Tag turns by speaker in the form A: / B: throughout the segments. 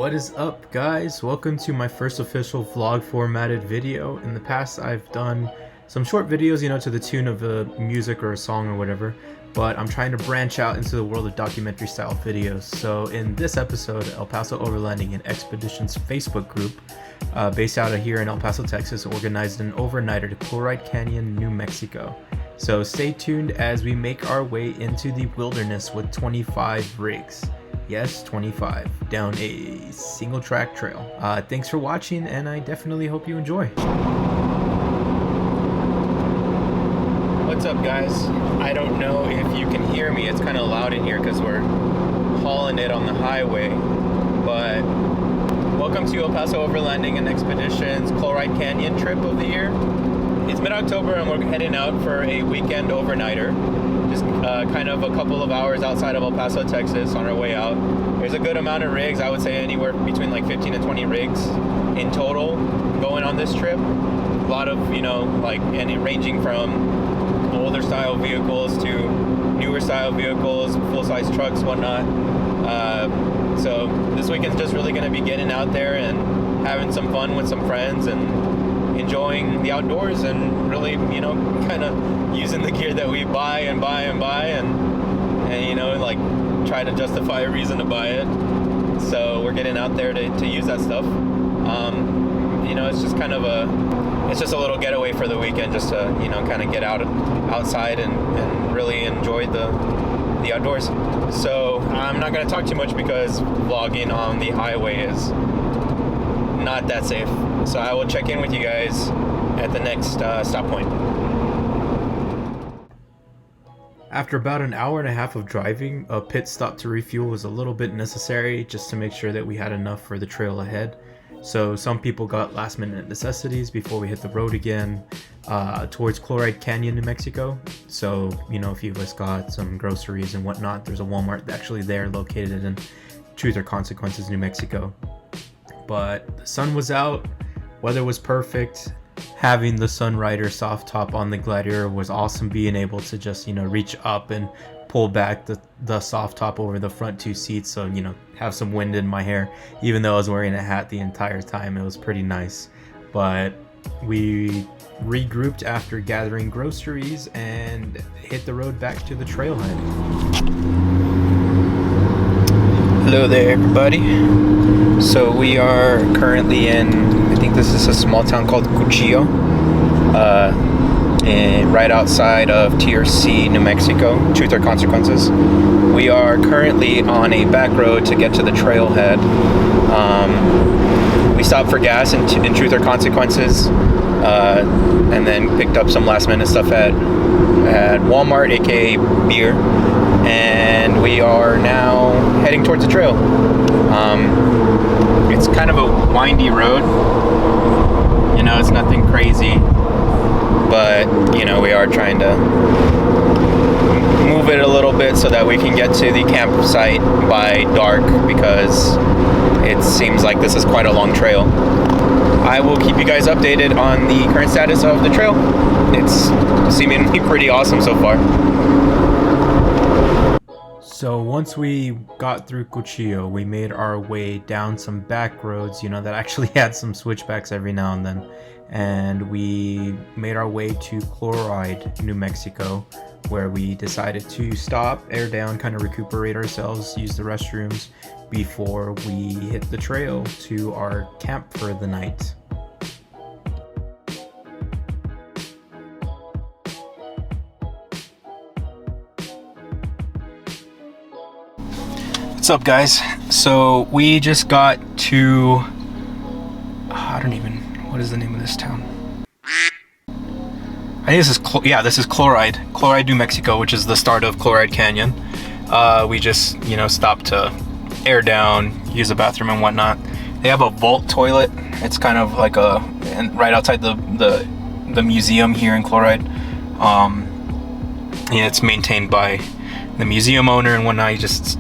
A: What is up, guys? Welcome to my first official vlog formatted video. In the past I've done some short videos, to the tune of a music or a song or whatever, but I'm trying to branch out into the world of documentary style videos. So in this episode, El Paso Overlanding and Expeditions Facebook group based out of here in El Paso, Texas, organized an overnighter to Chloride Canyon, New Mexico. So stay tuned as we make our way into the wilderness with 25 rigs. Yes, 25, down a single track trail. Thanks for watching, and I definitely hope you enjoy. What's up, guys? I don't know if you can hear me. It's kind of loud in here because we're hauling it on the highway. But welcome to El Paso Overlanding and Expeditions Chloride Canyon trip of the year. It's mid-October and we're heading out for a weekend overnighter. Just kind of a couple of hours outside of El Paso, Texas on our way out. There's a good amount of rigs. I would say anywhere between like 15 and 20 rigs in total going on this trip. A lot of, and ranging from older style vehicles to newer style vehicles, full-size trucks, whatnot. So this weekend's just really going to be getting out there and having some fun with some friends and enjoying the outdoors and really, kind of using the gear that we buy and try to justify a reason to buy it. So we're getting out there to use that stuff. It's just kind of it's just a little getaway for the weekend, just to, kind of get outside and really enjoy the outdoors. So I'm not going to talk too much because vlogging on the highway is not that safe. So I will check in with you guys at the next stop point. After about an hour and a half of driving, a pit stop to refuel was a little bit necessary just to make sure that we had enough for the trail ahead. So some people got last minute necessities before we hit the road again towards Chloride Canyon, New Mexico. So, a few of us got some groceries and whatnot. There's a Walmart actually there located in Truth or Consequences, New Mexico. But the sun was out, weather was perfect. Having the Sunrider soft top on the Gladiator was awesome. Being able to just, reach up and pull back the soft top over the front two seats, so, have some wind in my hair. Even though I was wearing a hat the entire time, it was pretty nice. But we regrouped after gathering groceries and hit the road back to the trailhead. Hello there, everybody. So we are currently I think this is a small town called Cuchillo, and right outside of TRC, New Mexico, Truth or Consequences. We are currently on a back road to get to the trailhead. We stopped for gas in Truth or Consequences, and then picked up some last minute stuff at Walmart, aka beer, and we are now heading towards the trail. It's kind of a windy road, it's nothing crazy, but we are trying to move it a little bit so that we can get to the campsite by dark, because it seems like this is quite a long trail. I will keep you guys updated on the current status of the trail. It's seemingly pretty awesome so far. So once we got through Cuchillo, we made our way down some back roads, that actually had some switchbacks every now and then. And we made our way to Chloride, New Mexico, where we decided to stop, air down, kind of recuperate ourselves, use the restrooms before we hit the trail to our camp for the night. What's up, guys? So we just got to what is the name of this town? I think this is Chloride, New Mexico, which is the start of Chloride Canyon. We just stopped to air down, use the bathroom and whatnot. They have a vault toilet. It's kind of like right outside the museum here in Chloride. It's maintained by the museum owner and whatnot. He just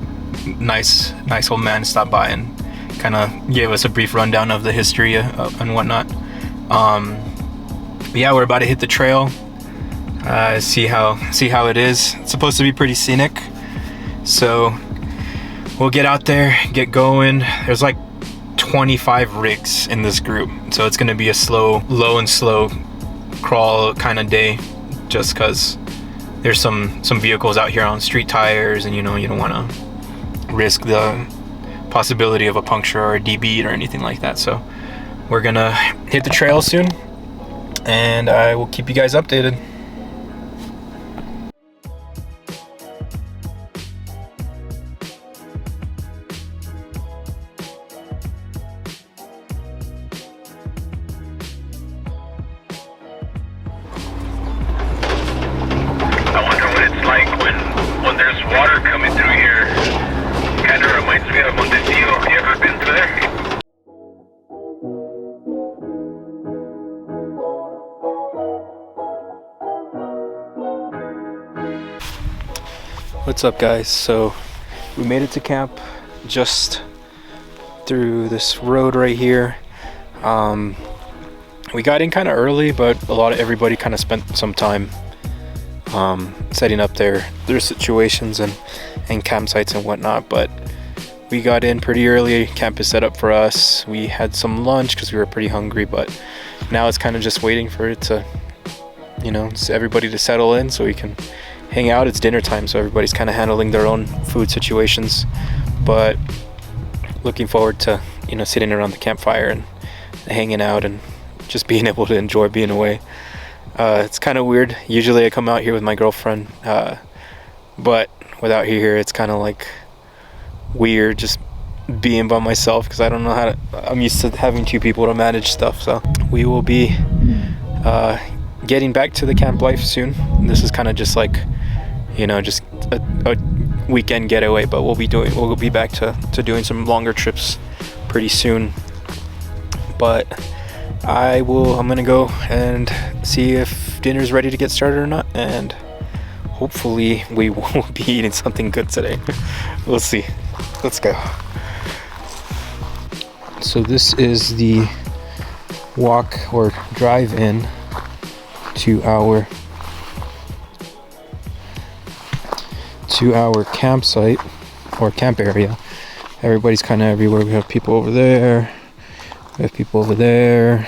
A: nice old man stopped by and kind of gave us a brief rundown of the history and whatnot. But yeah, we're about to hit the trail, see how it is. It's supposed to be pretty scenic, so we'll get out there, get going. There's like 25 rigs in this group, so it's gonna be a low and slow crawl kind of day, just because there's some vehicles out here on street tires, and you know, you don't want to risk the possibility of a puncture or a debeat or anything like that. So we're gonna hit the trail soon, and I will keep you guys updated.
B: I wonder what it's like when there's water coming through here. Kind of reminds me of Montecillo. Have you ever been to there?
A: What's up, guys? So we made it to camp just through this road right here. We got in kind of early, but everybody kind of spent some time setting up their situations and campsites and whatnot. But we got in pretty early. Camp is set up for us. We had some lunch because we were pretty hungry, but now it's kind of just waiting for it to, you know, everybody to settle in so we can hang out. It's dinner time, so everybody's kind of handling their own food situations, but looking forward to, you know, sitting around the campfire and hanging out and just being able to enjoy being away. It's kind of weird. Usually I come out here with my girlfriend, but without her here, it's kind of like weird just being by myself, because I don't know how to, I'm used to having two people to manage stuff. So we will be getting back to the camp life soon. This is kind of just like, you know, just a weekend getaway, but we'll be back to doing some longer trips pretty soon. But I'm gonna go and see if dinner's ready to get started or not, and hopefully we will be eating something good today. We'll see. Let's go. So this is the walk or drive in to our campsite or camp area. Everybody's kind of everywhere. We have people over there. We have people over there.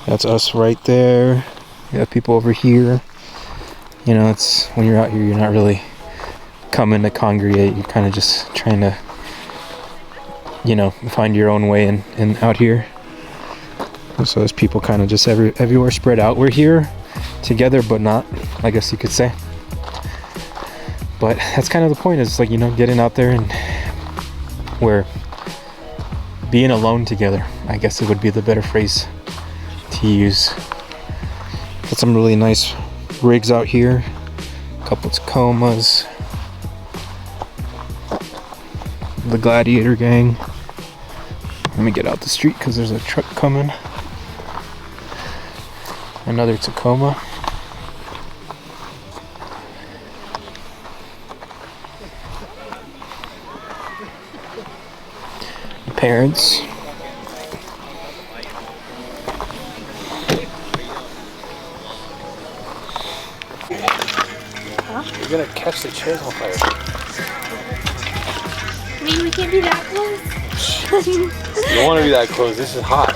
A: That's us right there. We have people over here. You know, it's when you're out here, you're not really coming to congregate. You're kind of just trying to, you know, find your own way in out here. So there's people kind of just everywhere spread out. We're here together, but not, I guess you could say. But that's kind of the point, is like, you know, getting out there, and we're being alone together, I guess it would be the better phrase to use. Got some really nice rigs out here, a couple Tacomas, the Gladiator gang. Let me get out the street because there's a truck coming. Another Tacoma. Parents. You're gonna catch the chairs on fire.
C: I mean, we can't be that close.
A: You don't want to be that close. This is hot.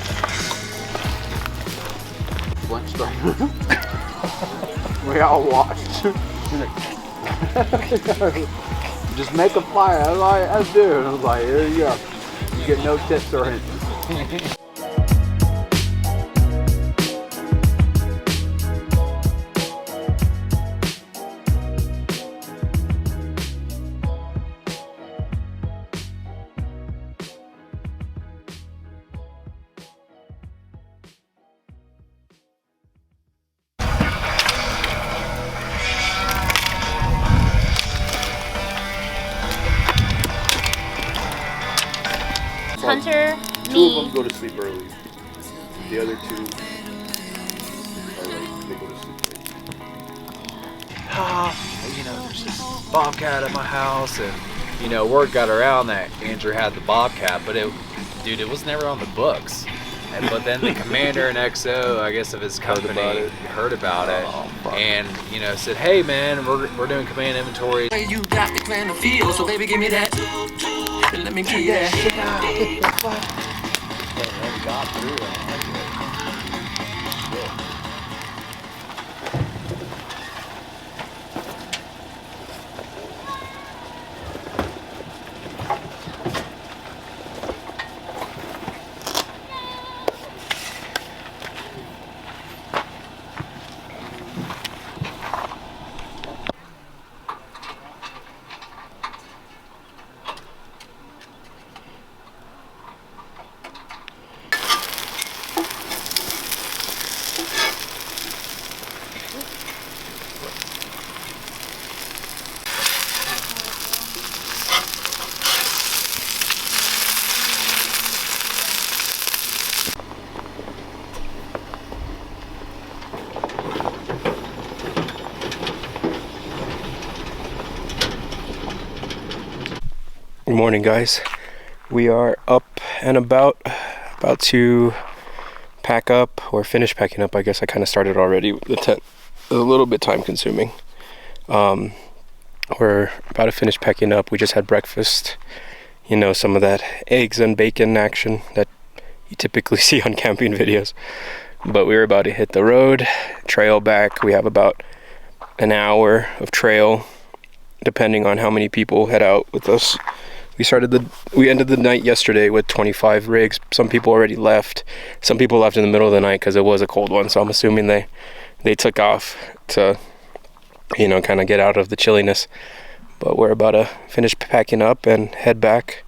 D: We all watched. Just make a fire. That's all I do. And I was like, here you go. You get no tips or anything.
C: Hunter,
D: Two
C: me.
D: of them go to sleep early. The other two are like, they go to sleep late.
E: You know, there's this bobcat at my house, and you know, word got around that Andrew had the bobcat, but it was never on the books. But then the commander and XO, I guess, of his company heard about it, and you know, said, "Hey man, we're doing command inventory."
F: You got me playing the field, so baby, give me that. Let me get that.
D: They got through it.
A: Good morning, guys. We are up and about to pack up or finish packing up. I guess I kind of started already. The tent is a little bit time consuming. We're about to finish packing up. We just had breakfast. You know, some of that eggs and bacon action that you typically see on camping videos. But we're about to hit the road, trail back. We have about an hour of trail, depending on how many people head out with us. We ended the night yesterday with 25 rigs. Some people already left. Some people left in the middle of the night because it was a cold one. So I'm assuming they took off to, you know, kind of get out of the chilliness. But we're about to finish packing up and head back.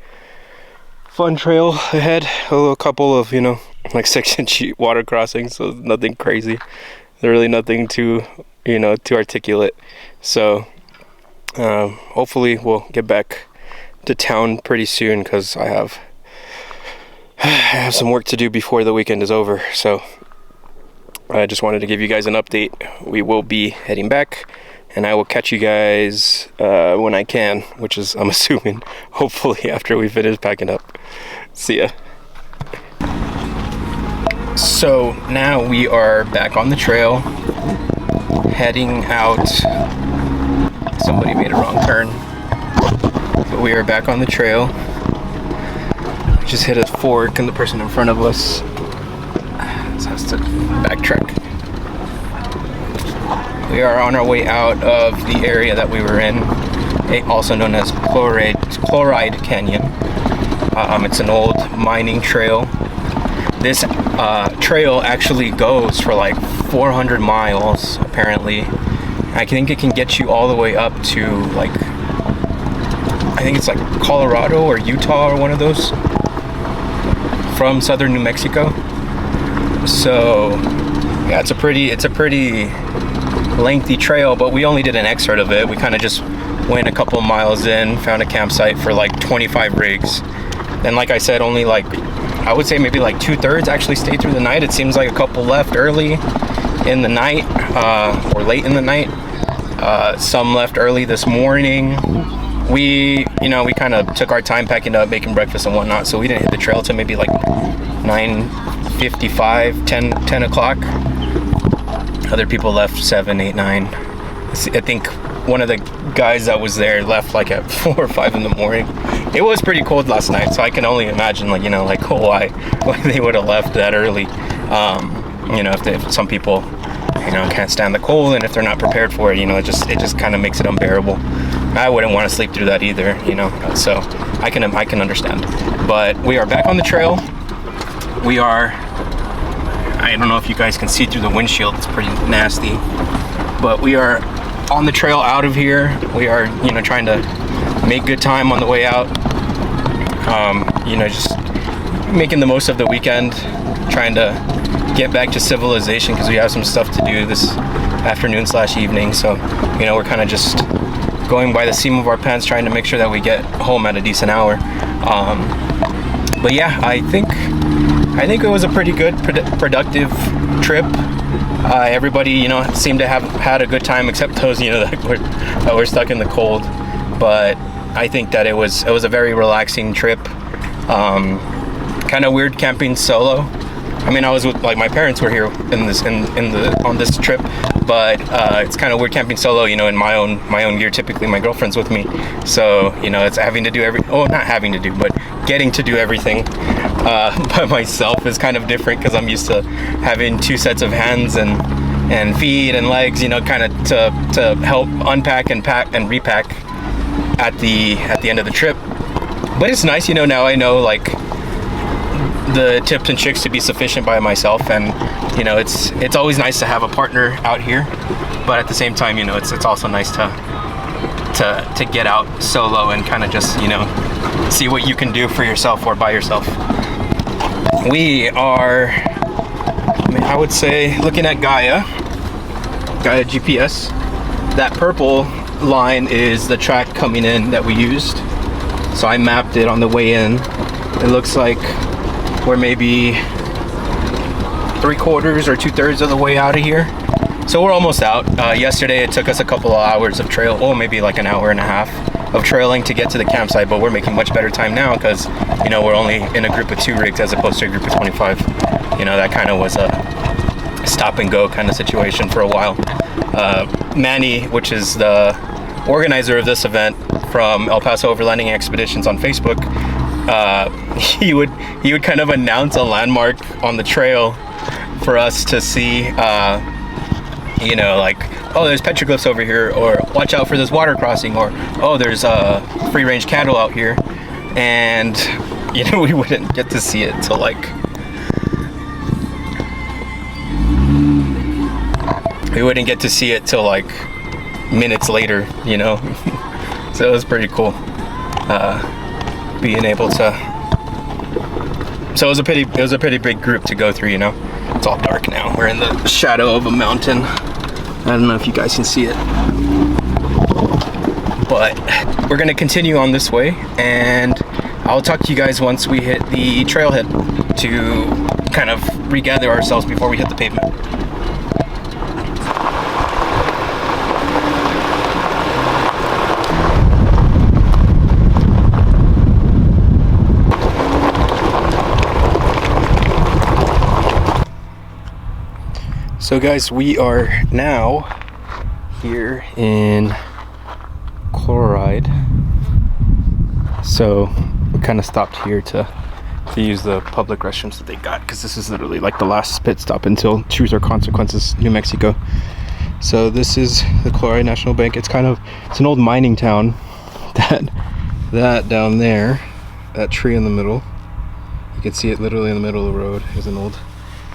A: Fun trail ahead. A little couple of, you know, like 6-inch water crossings. So nothing crazy. There's really nothing too, you know, too articulate. So hopefully we'll get back to town pretty soon because I have some work to do before the weekend is over. So I just wanted to give you guys an update. We will be heading back, and I will catch you guys when I can, which is, I'm assuming, hopefully after we finish packing up. See ya. So now we are back on the trail, heading out. Somebody made a wrong turn. But we are back on the trail. We just hit a fork and the person in front of us has to backtrack. We are on our way out of the area that we were in, also known as Chloride Canyon. It's an old mining trail. This trail actually goes for like 400 miles, apparently. I think it can get you all the way up to like, I think it's like Colorado or Utah or one of those, from southern New Mexico. So yeah, it's a pretty lengthy trail, but we only did an excerpt of it. We kind of just went a couple miles in, found a campsite for like 25 rigs. And like I said, only like, I would say maybe like 2/3 actually stayed through the night. It seems like a couple left early in the night, or late in the night. Some left early this morning. We kind of took our time packing up, making breakfast and whatnot, so we didn't hit the trail till maybe like 9:55, 10 o'clock. Other people left 7, 8, 9. I think one of the guys that was there left like at 4 or 5 in the morning. It was pretty cold last night, so I can only imagine, like, why they would have left that early. If some people, can't stand the cold, and if they're not prepared for it, it just kind of makes it unbearable. I wouldn't want to sleep through that either, so I can understand. But we are back on the trail. We are, I don't know if you guys can see through the windshield, it's pretty nasty, but we are on the trail out of here. We are, trying to make good time on the way out. Just making the most of the weekend, trying to get back to civilization because we have some stuff to do this afternoon/evening. So, we're kind of just going by the seam of our pants, trying to make sure that we get home at a decent hour. But yeah, I think it was a pretty good, productive trip. Everybody, seemed to have had a good time, except those, that were stuck in the cold. But I think that it was a very relaxing trip. Kind of weird camping solo. I mean, I was with, like, my parents were here on this trip, but it's kind of weird camping solo, you know, in my own gear. Typically my girlfriend's with me, so, you know, it's having to do not having to do, but getting to do everything by myself is kind of different, because I'm used to having 2 sets of hands and feet and legs, you know, kind of to help unpack and pack and repack at the end of the trip. But it's nice, you know, now I know, like, the tips and tricks to be sufficient by myself, and, you know, it's always nice to have a partner out here, but at the same time, you know, it's also nice to get out solo and kind of just, you know, see what you can do for yourself or by yourself. We are, I would say, looking at Gaia GPS. That purple line is the track coming in that we used, so I mapped it on the way in. It looks like we're maybe 3/4 or 2/3 of the way out of here, so we're almost out. Yesterday it took us a couple of hours of trail, or maybe like an hour and a half of trailing to get to the campsite, but we're making much better time now because, you know, we're only in a group of 2 rigs as opposed to a group of 25. You know, that kind of was a stop and go kind of situation for a while. Manny, which is the organizer of this event from El Paso Overlanding Expeditions on Facebook, he would kind of announce a landmark on the trail for us to see, you know, like, oh, there's petroglyphs over here, or watch out for this water crossing, or oh, there's free range cattle out here. And, you know, we wouldn't get to see it till like, minutes later, you know. So it was pretty cool being able to. So it was a pretty big group to go through, you know. It's all dark now. We're in the shadow of a mountain. I don't know if you guys can see it, but we're gonna continue on this way, and I'll talk to you guys once we hit the trailhead to kind of regather ourselves before we hit the pavement. So guys, we are now here in Chloride. So we kind of stopped here to use the public restrooms that they got, because this is literally like the last pit stop until Choose Our Consequences, New Mexico. So this is the Chloride National Bank. It's an old mining town. That down there, that tree in the middle, you can see it literally in the middle of the road, is an old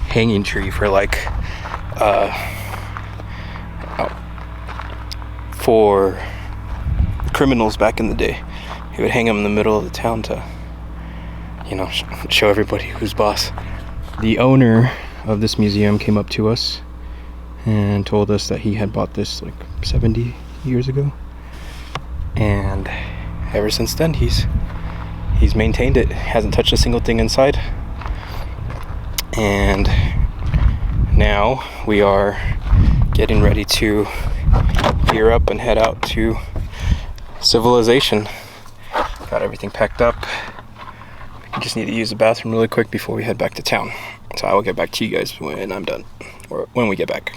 A: hanging tree for like for criminals back in the day. He would hang them in the middle of the town to, you know, show everybody who's boss. The owner of this museum came up to us and told us that he had bought this like 70 years ago, and ever since then he's maintained it, hasn't touched a single thing inside. And now we are getting ready to gear up and head out to civilization. Got everything packed up. We just need to use the bathroom really quick before we head back to town. So I will get back to you guys when I'm done, or when we get back.